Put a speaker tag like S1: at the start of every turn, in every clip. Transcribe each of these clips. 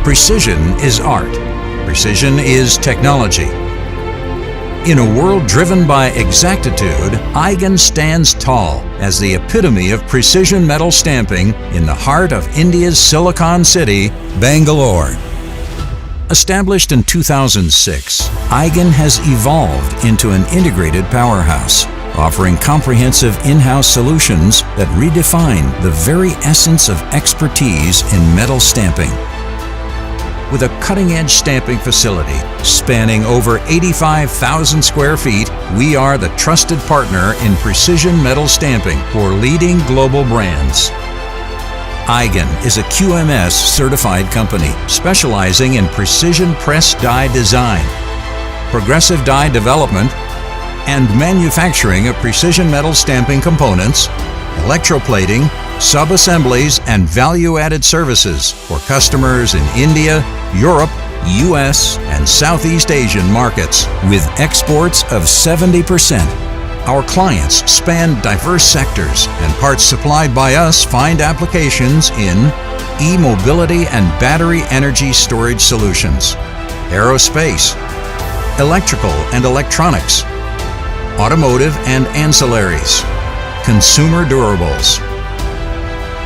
S1: Precision is art. Precision is technology. In a world driven by exactitude, Eigen stands tall as the epitome of precision metal stamping in the heart of India's Silicon City, Bangalore. Established in 2006, Eigen has evolved into an integrated powerhouse, offering comprehensive in-house solutions that redefine the very essence of expertise in metal stamping. With a cutting-edge stamping facility spanning over 85,000 square feet, we are the trusted partner in precision metal stamping for leading global brands. Eigen is a QMS certified company specializing in precision press die design, progressive die development, and manufacturing of precision metal stamping components, electroplating, sub-assemblies, and value-added services for customers in India, Europe, US, and Southeast Asian markets. With exports of 70%, our clients span diverse sectors, and parts supplied by us find applications in e-mobility and battery energy storage solutions, aerospace, electrical and electronics, automotive and ancillaries, consumer durables.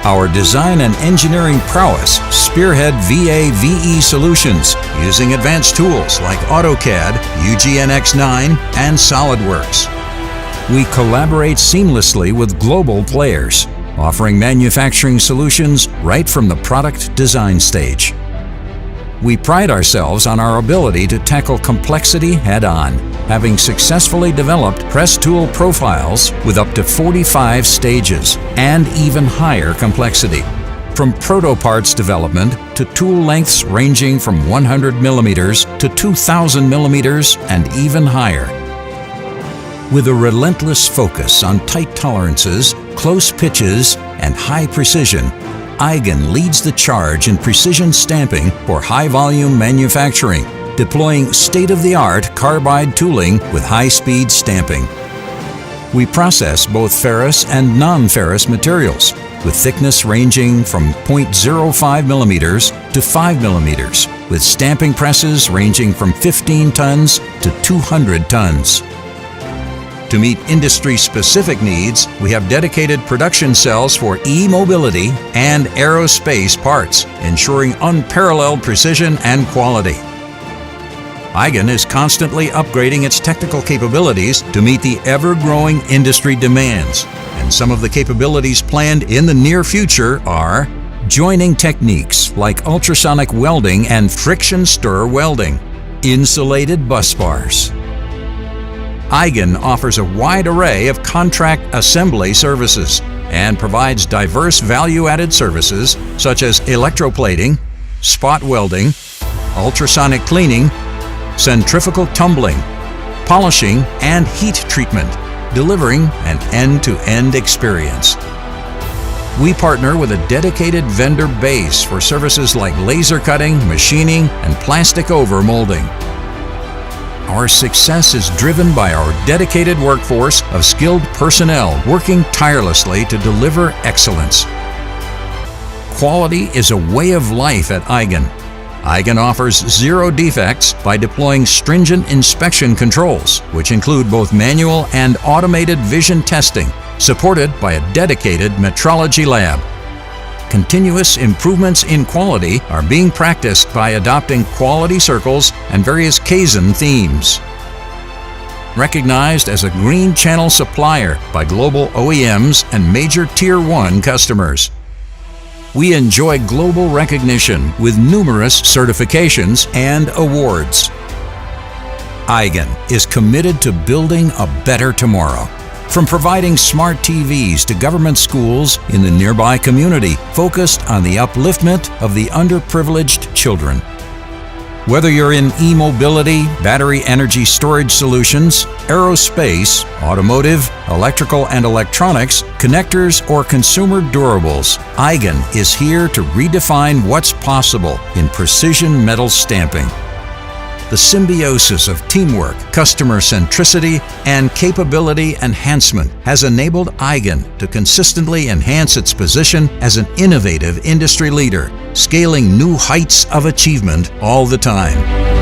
S1: Our design and engineering prowess spearhead VA/VE solutions using advanced tools like AutoCAD, UGNX9, and SolidWorks. We collaborate seamlessly with global players, offering manufacturing solutions right from the product design stage. We pride ourselves on our ability to tackle complexity head-on, having successfully developed press tool profiles with up to 45 stages and even higher complexity. From proto parts development to tool lengths ranging from 100 millimeters to 2,000 millimeters and even higher. With a relentless focus on tight tolerances, close pitches, and high precision, Eigen leads the charge in precision stamping for high-volume manufacturing, deploying state-of-the-art carbide tooling with high-speed stamping. We process both ferrous and non-ferrous materials, with thickness ranging from 0.05 millimeters to 5 millimeters, with stamping presses ranging from 15 tons to 200 tons. To meet industry-specific needs, we have dedicated production cells for e-mobility and aerospace parts, ensuring unparalleled precision and quality. Eigen is constantly upgrading its technical capabilities to meet the ever-growing industry demands, and some of the capabilities planned in the near future are joining techniques like ultrasonic welding and friction stir welding, insulated bus bars. Eigen offers a wide array of contract assembly services and provides diverse value-added services such as electroplating, spot welding, ultrasonic cleaning, centrifugal tumbling, polishing, and heat treatment, delivering an end-to-end experience. We partner with a dedicated vendor base for services like laser cutting, machining, and plastic overmolding. Our success is driven by our dedicated workforce of skilled personnel working tirelessly to deliver excellence. Quality is a way of life at Eigen. Eigen offers zero defects by deploying stringent inspection controls, which include both manual and automated vision testing, supported by a dedicated metrology lab. Continuous improvements in quality are being practiced by adopting quality circles and various Kaizen themes. Recognized as a green channel supplier by global OEMs and major Tier 1 customers. We enjoy global recognition with numerous certifications and awards. Eigen is committed to building a better tomorrow. From providing smart TVs to government schools in the nearby community, focused on the upliftment of the underprivileged children. Whether you're in e-mobility, battery energy storage solutions, aerospace, automotive, electrical and electronics, connectors, or consumer durables, Eigen is here to redefine what's possible in precision metal stamping. The symbiosis of teamwork, customer centricity, and capability enhancement has enabled Eigen to consistently enhance its position as an innovative industry leader, scaling new heights of achievement all the time.